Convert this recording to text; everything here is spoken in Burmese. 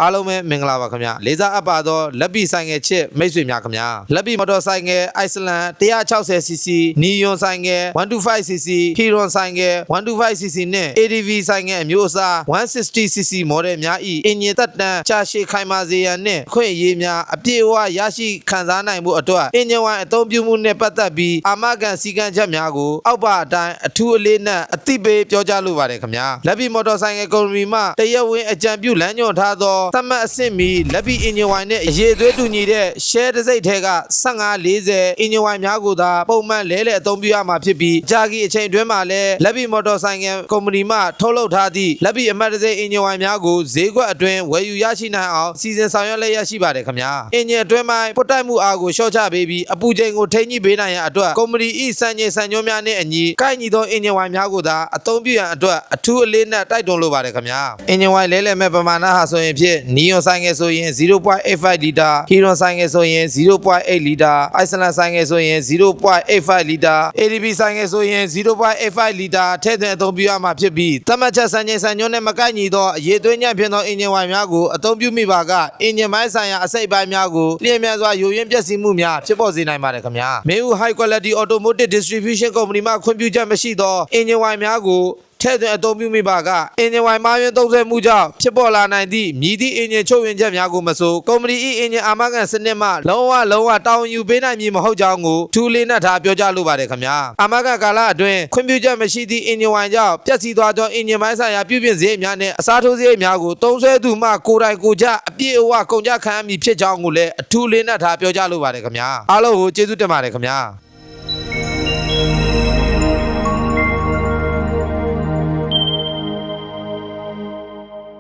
အားလုံးပဲမင်္ဂလာပါခင်ဗျာလေးစားအပ်ပါတော့လက်ပီဆိုင်ငယ်ချစ်မိတ်ဆွေများခင်ဗျာလက်ပီမော်တော်ဆိုင်ငယ်အိုက်စလန် 160cc နီယွန်ဆိုင်ငယ် 125cc ဟီရွန်ဆိုင်ငယ် 125cc နဲ့ ADV ဆိုင်ငယ်အမျိုးအစား 160cc မော်ဒယ်များဤအင်ဂျင်သက်တမ်းကြာရှည်ခိုင်မာစေရန်နဲ့အခွင့်အရေးများအပြည့်အဝရရှိခံစားနိုင်မှုအတွက်အင်ဂျင်ဝိုင်အသုံးပြုမှုနဲ့ပတ်သက်ပြီးအာမခံစည်းကမ်းချက်များကိုအောက်ပါအတိုင်းအထူးအလေးနက်အသိပေးပြောကြားလိုပါတယ်ခင်ဗျာလက်ပီမော်တော်ဆိုင်ငယ်ကုမ္ပဏီမှတရားဝင်အကြံပြုလမ်းညွှန်ထားသောသတ်မှတ်အဆင့်မီလက်ပီအင်ဂျင်ဝိုင်နဲ့အရေးသွေးတူညီတဲ့ share တစ်စိတ်ထဲက15-40အင်ဂျင်ဝိုင်များကိုသာပုံမှန်လဲလှယ်အသုံးပြုရမှာဖြစ်ပြီးကြာကီအချိန်အတွင်းမှာလည်းလက်ပီမော်တော်ဆိုင်ငယ်ကုမ္ပဏီမှထုတ်လုပ်ထားသည့်လက်ပီအမှတ်တံဆိပ်အင်ဂျင်ဝိုင်များကိုဈေးကွက်အတွင်းဝယ်ယူရရှိနိုင်အောင်စီစဉ်ဆောင်ရွက်လျက်ရှိပါတယ်ခင်ဗျာအင်ဂျင်အတွင်းပိုင်းပုတ်တိုက်မှုအားကိုလျှော့ချပေးပြီးအပူချိန်ကိုထိန်းညှိပေးနိုင်ရန်အတွက်ကုမ္ပဏီ၏စံချိန်စံညွှန်းများနဲ့အညီကိုက်ညီသောအင်ဂျင်ဝိုင်များကိုသာအသုံးပြုရန်အတွက်အထူးအလေးနက်တိုက်တွန်းလိုပါတယ်ခင်ဗျာအင်ဂျင်ဝိုင်လဲလှယ်မဲ့ပမာဏဟာဆိုရင်ဖြင့်နီယွန်ဆိုင်ငယ်ဆိုရင် 0.85 လီတာဟီရွန်ဆိုင်ငယ်ဆိုရင် 0.8 လီတာအိုက်စလန်ဆိုင်ငယ်ဆိုရင် 0.85 လီတာ ADB ဆိုင်ငယ်ဆိုရင် 0.85 လီတာထည့်သွင်းအသုံးပြုရမှာဖြစ်ပြီးသတ်မှတ်ချက်စံချိန်စံညွှန်းနဲ့မကိုက်ညီသောအရေးသွေးညံ့ဖြစ်သောအင်ဂျင်ဝိုင်များကိုအသုံးပြုမိပါကအင်ဂျင်ပိုင်းဆိုင်ရာအစိတ်အပိုင်းများကိုလျင်မြန်စွာယိုယွင်းပျက်စီးမှုများဖြစ်ပေါ်စေနိုင်ပါတယ်ခင်ဗျာမေဦး High Quality Automotive Distribution Company မှခွင့်ပြုချက်မရှိသောအင်ဂျင်ဝိုင်များကိုထည့်သွင်းအသုံးပြုမိပါကအင်ဂျင်ဝိုင်မှားယွင်းသုံးစွဲမှုကြောင့်ဖြစ်ပေါ်လာနိုင်သည့်မြည်သည့်အင်ဂျင်ချုပ်ဝင်ချက်များကိုမဆိုကုမ္ပဏီ၏အင်ဂျင်အာမခံစနစ်မှလုံးဝတာဝန်ယူပေးနိုင်မည်မဟုတ်ကြောင်းကိုထူးလေးနက်ထားပြောကြားလိုပါတယ်ခင်ဗျာအာမခံကာလအတွင်းခွင့်ပြုချက်မရှိသည့်အင်ဂျင်ဝိုင်ကြောင့်ပျက်စီးသွားသောအင်ဂျင်ပိုင်းဆိုင်ရာပြုပြင်စရိတ်များနဲ့အစားထိုးစရိတ်များကိုသုံးစွဲသူမှကိုယ်တိုင်ကိုယ်ကျအပြည့်အဝကုန်ကျခံရမည်ဖြစ်ကြောင်းကိုလည်းအထူးလေးနက်ထားပြောကြားလိုပါတယ်ခင်ဗျာအားလုံးကိုကျေးဇူးတင်ပါတယ်ခင်ဗျာ